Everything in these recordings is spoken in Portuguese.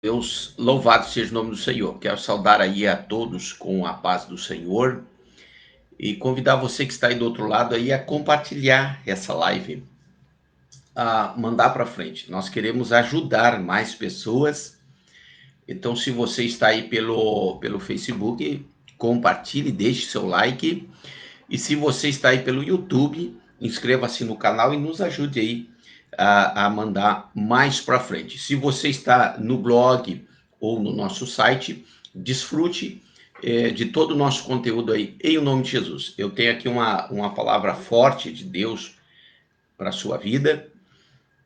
Deus, louvado seja o nome do Senhor. Quero saudar aí a todos com a paz do Senhor e convidar você que está aí do outro lado aí a compartilhar essa live, a mandar para frente. Nós queremos ajudar mais pessoas. Então, se você está aí pelo Facebook, compartilhe, deixe seu like. E se você está aí pelo YouTube, inscreva-se no canal e nos ajude aí a mandar mais para frente. Se você está no blog ou no nosso site, desfrute de todo o nosso conteúdo aí, em nome de Jesus. Eu tenho aqui uma palavra forte de Deus para a sua vida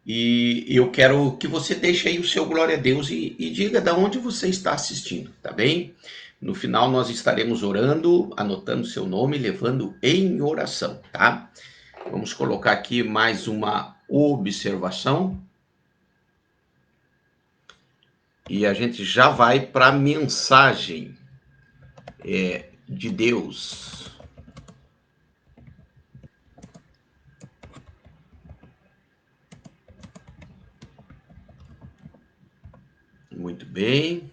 e eu quero que você deixe aí o seu glória a Deus e diga de onde você está assistindo, tá bem? No final nós estaremos orando, anotando seu nome, levando em oração, tá? Vamos colocar aqui mais uma observação. E a gente já vai para a mensagem de Deus. Muito bem.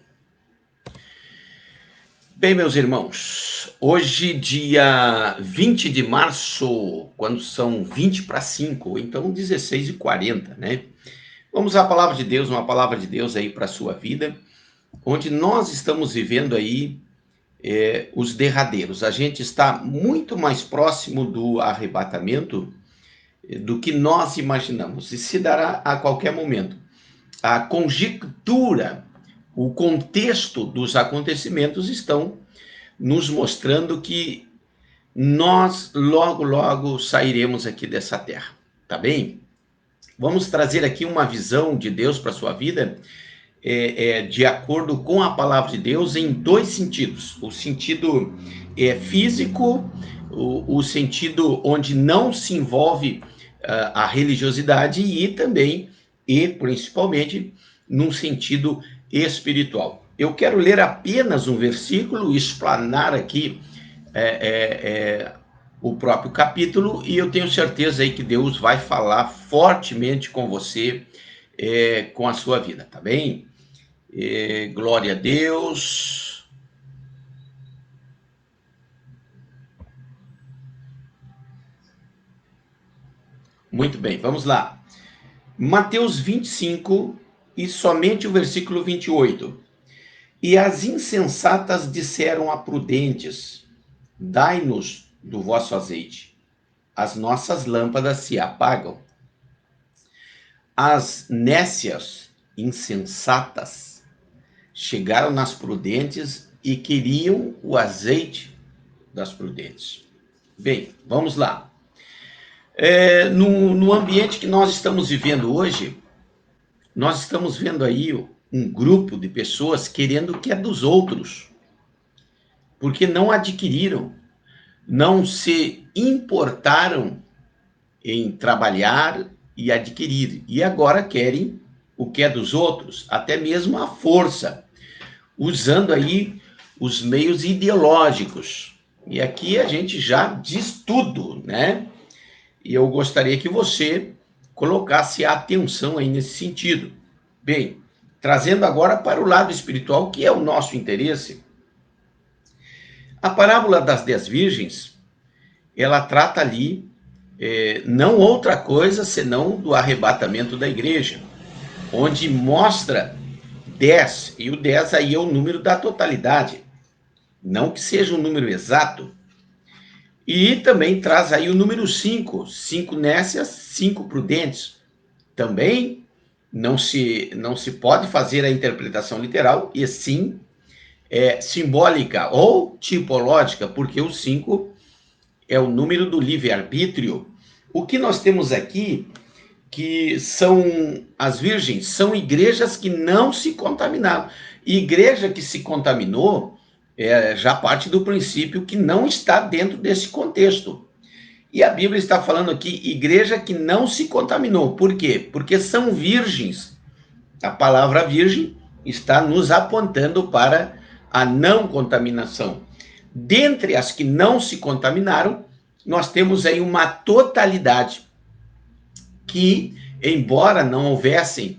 Bem, meus irmãos, hoje, dia 20 de março, quando são 20 para 5, então 16h40, né? Vamos à palavra de Deus, uma palavra de Deus aí para a sua vida, onde nós estamos vivendo aí os derradeiros. A gente está muito mais próximo do arrebatamento do que nós imaginamos, e se dará a qualquer momento. A conjectura, o contexto dos acontecimentos estão nos mostrando que nós logo sairemos aqui dessa terra, tá bem? Vamos trazer aqui uma visão de Deus para a sua vida, de acordo com a palavra de Deus, em dois sentidos. O sentido físico, o sentido onde não se envolve a religiosidade e também, e principalmente, num sentido espiritual. Eu quero ler apenas um versículo, explanar aqui o próprio capítulo, e eu tenho certeza aí que Deus vai falar fortemente com você, com a sua vida, tá bem? Glória a Deus. Muito bem, vamos lá. Mateus 25 e somente o versículo 28. E as insensatas disseram a prudentes: dai-nos do vosso azeite, as nossas lâmpadas se apagam. As nécias, insensatas, chegaram nas prudentes e queriam o azeite das prudentes. Bem, vamos lá. No ambiente que nós estamos vivendo hoje, nós estamos vendo aí um grupo de pessoas querendo o que é dos outros, porque não adquiriram, não se importaram em trabalhar e adquirir, e agora querem o que é dos outros, até mesmo a força, usando aí os meios ideológicos. E aqui a gente já diz tudo, né? E eu gostaria que você colocasse atenção aí nesse sentido. Bem, trazendo agora para o lado espiritual, que é o nosso interesse. A parábola das 10 virgens, ela trata ali não outra coisa senão do arrebatamento da igreja, onde mostra 10, e o 10 aí é o número da totalidade, não que seja um número exato. E também traz aí o número 5, 5 nécias, 5 prudentes. Também não se pode fazer a interpretação literal, e sim simbólica ou tipológica, porque o 5 é o número do livre-arbítrio. O que nós temos aqui, que são as virgens, são igrejas que não se contaminaram. Igreja que se contaminou já parte do princípio que não está dentro desse contexto. E a Bíblia está falando aqui, igreja que não se contaminou. Por quê? Porque são virgens. A palavra virgem está nos apontando para a não contaminação. Dentre as que não se contaminaram, nós temos aí uma totalidade que, embora não houvessem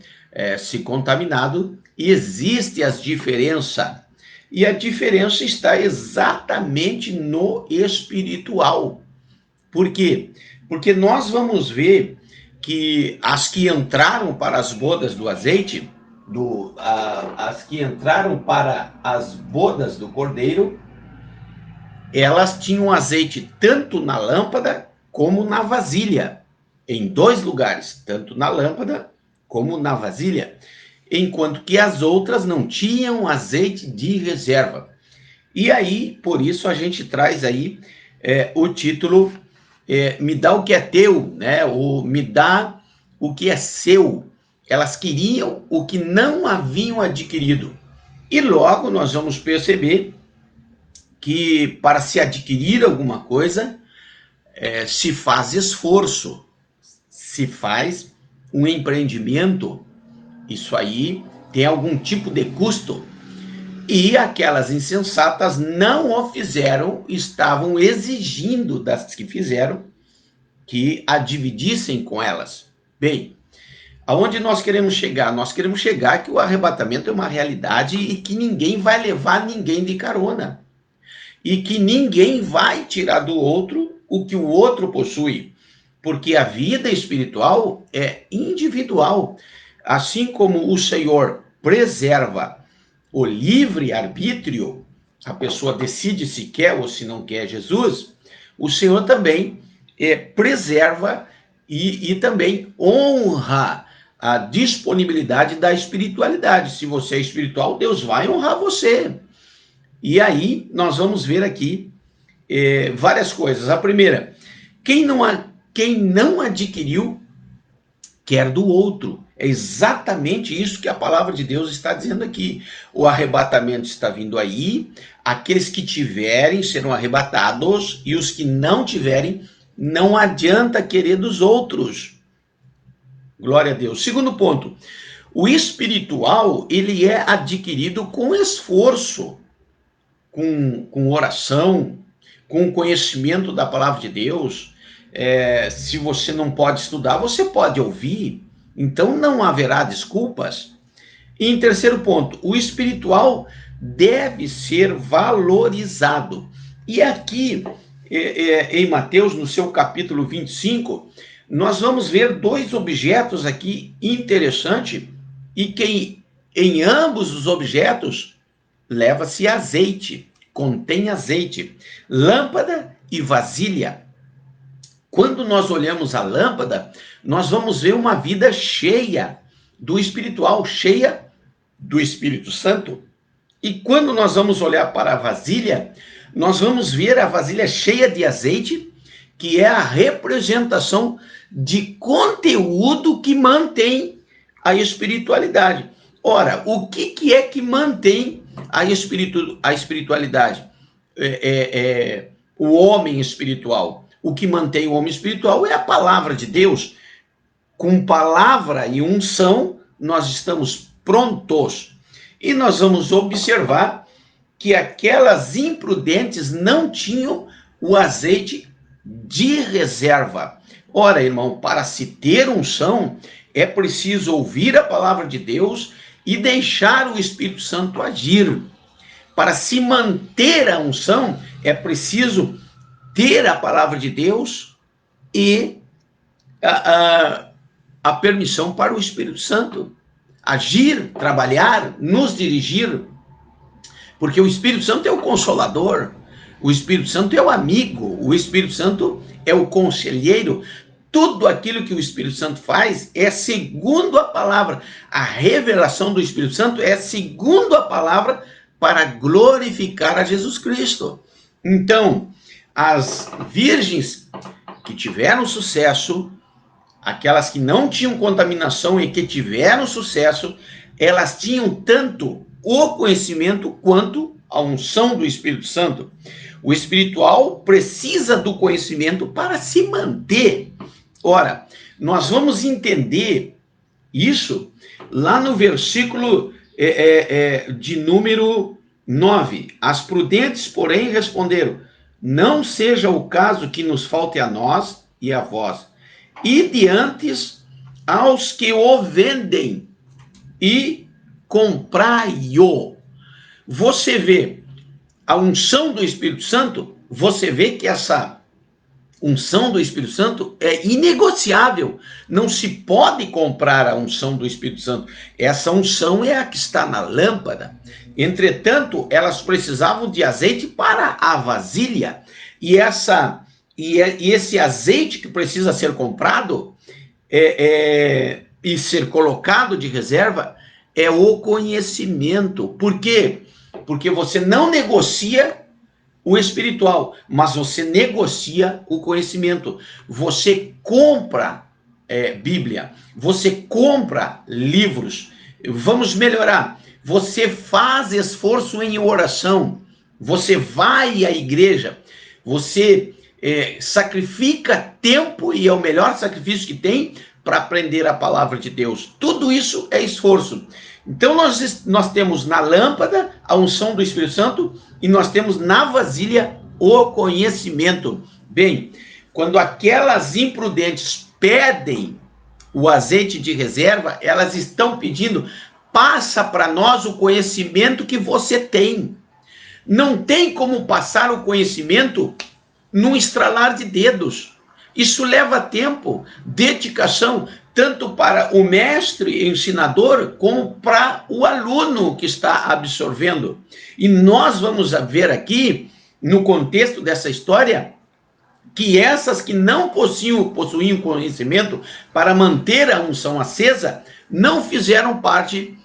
se contaminado, existe as diferenças. E a diferença está exatamente no espiritual. Por quê? Porque nós vamos ver que as que entraram para as bodas do azeite, as que entraram para as bodas do cordeiro, elas tinham azeite tanto na lâmpada como na vasilha, em 2 lugares, tanto na lâmpada como na vasilha, enquanto que as outras não tinham azeite de reserva. E aí, por isso a gente traz aí o título me dá o que é teu, né? Ou me dá o que é seu. Elas queriam o que não haviam adquirido. E logo nós vamos perceber que para se adquirir alguma coisa, se faz esforço, se faz um empreendimento. Isso aí tem algum tipo de custo. E aquelas insensatas não o fizeram, estavam exigindo das que fizeram que a dividissem com elas. Bem, aonde nós queremos chegar? Nós queremos chegar que o arrebatamento é uma realidade e que ninguém vai levar ninguém de carona. E que ninguém vai tirar do outro o que o outro possui. Porque a vida espiritual é individual. Assim como o Senhor preserva o livre-arbítrio, a pessoa decide se quer ou se não quer Jesus, o Senhor também preserva e também honra a disponibilidade da espiritualidade. Se você é espiritual, Deus vai honrar você. E aí nós vamos ver aqui várias coisas. A primeira, quem não adquiriu, quer do outro. É exatamente isso que a palavra de Deus está dizendo aqui. O arrebatamento está vindo aí, aqueles que tiverem serão arrebatados, e os que não tiverem, não adianta querer dos outros. Glória a Deus. Segundo ponto, o espiritual, ele é adquirido com esforço, com oração, com conhecimento da palavra de Deus. Se você não pode estudar, você pode ouvir. Então não haverá desculpas. E em terceiro ponto, o espiritual deve ser valorizado. E aqui, em Mateus, no seu capítulo 25, nós vamos ver 2 objetos aqui interessantes, e que em ambos os objetos leva-se azeite, contém azeite, lâmpada e vasilha. Quando nós olhamos a lâmpada, nós vamos ver uma vida cheia do espiritual, cheia do Espírito Santo. E quando nós vamos olhar para a vasilha, nós vamos ver a vasilha cheia de azeite, que é a representação de conteúdo que mantém a espiritualidade. Ora, o que é que mantém a espiritualidade? O homem espiritual. O que mantém o homem espiritual é a palavra de Deus. Com palavra e unção, nós estamos prontos. E nós vamos observar que aquelas imprudentes não tinham o azeite de reserva. Ora, irmão, para se ter unção, é preciso ouvir a palavra de Deus e deixar o Espírito Santo agir. Para se manter a unção, é preciso ter a palavra de Deus e a permissão para o Espírito Santo agir, trabalhar, nos dirigir, porque o Espírito Santo é o consolador, o Espírito Santo é o amigo, o Espírito Santo é o conselheiro. Tudo aquilo que o Espírito Santo faz é segundo a palavra. A revelação do Espírito Santo é segundo a palavra para glorificar a Jesus Cristo. Então, as virgens que tiveram sucesso, aquelas que não tinham contaminação e que tiveram sucesso, elas tinham tanto o conhecimento quanto a unção do Espírito Santo. O espiritual precisa do conhecimento para se manter. Ora, nós vamos entender isso lá no versículo de número 9. As prudentes, porém, responderam: não seja o caso que nos falte a nós e a vós, e diante aos que o vendem, e comprai-o. Você vê a unção do Espírito Santo, você vê que essa unção do Espírito Santo é inegociável. Não se pode comprar a unção do Espírito Santo. Essa unção é a que está na lâmpada. Entretanto, elas precisavam de azeite para a vasilha. E esse azeite que precisa ser comprado e ser colocado de reserva é o conhecimento. Por quê? Porque você não negocia o espiritual, mas você negocia o conhecimento. Você compra Bíblia, você compra livros. Vamos melhorar. Você faz esforço em oração, você vai à igreja, você sacrifica tempo, e é o melhor sacrifício que tem para aprender a palavra de Deus. Tudo isso é esforço. Então nós temos na lâmpada a unção do Espírito Santo e nós temos na vasilha o conhecimento. Bem, quando aquelas imprudentes pedem o azeite de reserva, elas estão pedindo: passa para nós o conhecimento que você tem. Não tem como passar o conhecimento num estralar de dedos. Isso leva tempo, dedicação, tanto para o mestre ensinador, como para o aluno que está absorvendo. E nós vamos ver aqui, no contexto dessa história, que essas que não possuíam conhecimento para manter a unção acesa, não fizeram parte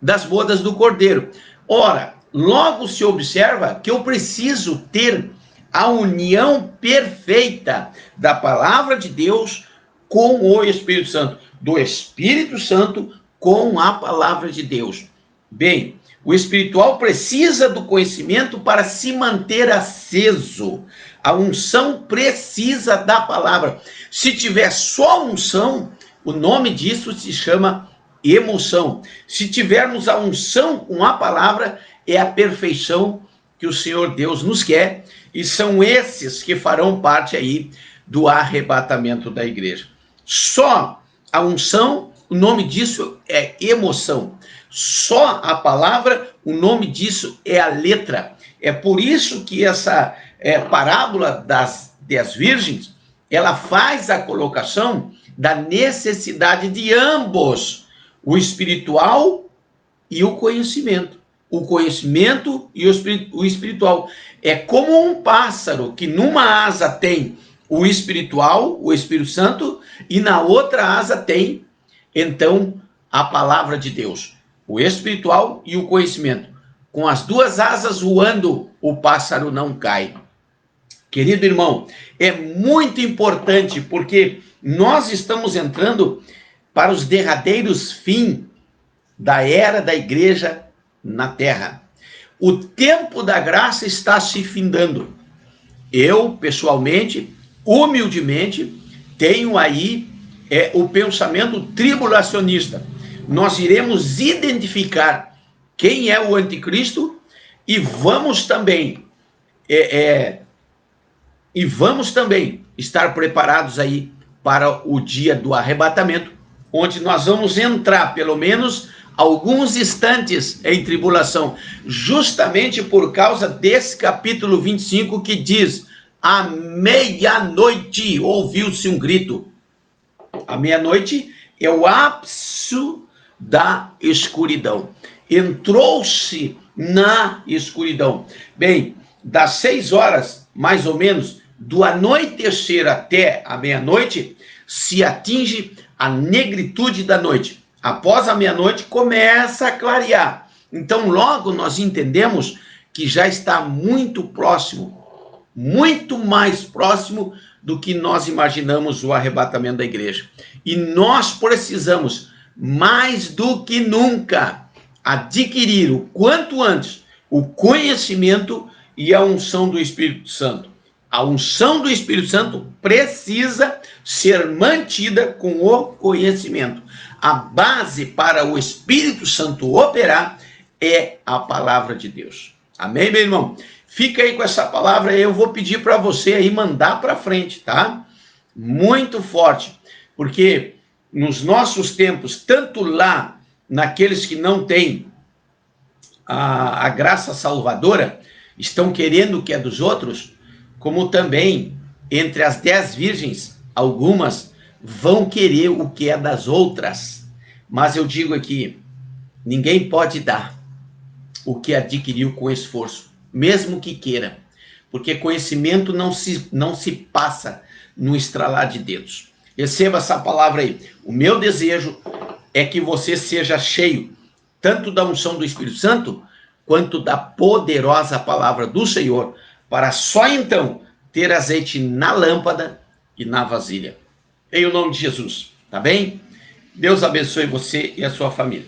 das bodas do Cordeiro. Ora, logo se observa que eu preciso ter a união perfeita da palavra de Deus com o Espírito Santo, do Espírito Santo com a palavra de Deus. Bem, o espiritual precisa do conhecimento para se manter aceso. A unção precisa da palavra. Se tiver só unção, o nome disso se chama emoção. Se tivermos a unção com a palavra, é a perfeição que o Senhor Deus nos quer, e são esses que farão parte aí do arrebatamento da igreja. Só a unção, o nome disso é emoção. Só a palavra, o nome disso é a letra. É por isso que essa parábola das 10 virgens, ela faz a colocação da necessidade de ambos, o espiritual e o conhecimento. O conhecimento e o espiritual. É como um pássaro que numa asa tem o espiritual, o Espírito Santo, e na outra asa tem, então, a palavra de Deus. O espiritual e o conhecimento. Com as duas asas voando, o pássaro não cai. Querido irmão, é muito importante, porque nós estamos entrando para os derradeiros fins da era da igreja na terra. O tempo da graça está se findando. Eu, pessoalmente, humildemente, tenho aí o pensamento tribulacionista. Nós iremos identificar quem é o anticristo e vamos também estar preparados aí para o dia do arrebatamento, onde nós vamos entrar pelo menos alguns instantes em tribulação, justamente por causa desse capítulo 25 que diz: à meia-noite ouviu-se um grito. A meia-noite é o ápice da escuridão. Entrou-se na escuridão. Bem, das 6 horas, mais ou menos, do anoitecer até a meia-noite, se atinge a negritude da noite. Após a meia-noite, começa a clarear. Então, logo nós entendemos que já está muito próximo, muito mais próximo do que nós imaginamos o arrebatamento da igreja. E nós precisamos, mais do que nunca, adquirir o quanto antes o conhecimento e a unção do Espírito Santo. A unção do Espírito Santo precisa ser mantida com o conhecimento. A base para o Espírito Santo operar é a palavra de Deus. Amém, meu irmão? Fica aí com essa palavra, eu vou pedir para você aí mandar para frente, tá? Muito forte, porque nos nossos tempos, tanto lá naqueles que não têm a graça salvadora, estão querendo o que é dos outros, como também entre as 10 virgens, algumas vão querer o que é das outras. Mas eu digo aqui, ninguém pode dar o que adquiriu com esforço, mesmo que queira, porque conhecimento não se passa no estralar de dedos. Receba essa palavra aí. O meu desejo é que você seja cheio tanto da unção do Espírito Santo, quanto da poderosa palavra do Senhor, para só então ter azeite na lâmpada e na vasilha. Em o nome de Jesus, tá bem? Deus abençoe você e a sua família.